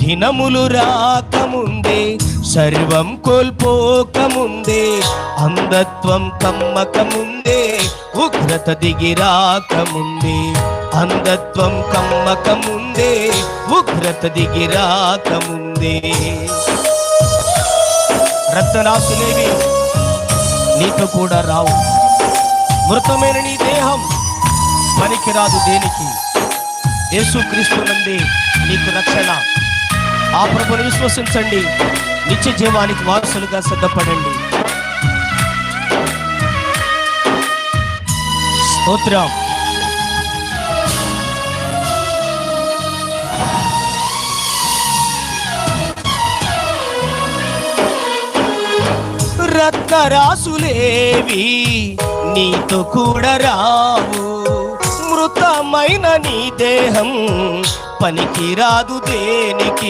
దినములు రాకముందే, సర్వం కోల్పోకముందే, అంధత్వం కమ్మకముందే, ఉగ్రత దిగి రాకముందే, అంధత్వం కమ్మకముందే, ఉగ్రత దిగి రాకముందే. రక్తరాశులేవి నీతో కూడా రావు. మృతమైన నీ దేహం పనికిరాదు దేనికి. యేసుక్రీస్తునందే నీకు రక్షణ. ఆ ప్రభువును విశ్వసించండి, నిత్య జీవానికి వారసులుగా సిద్ధపడండి. స్తోత్రం. రక్తరాశులేవి నీతో కూడా రావు. మృతమైన నీ దేహం పనికిరాదు దేనికి.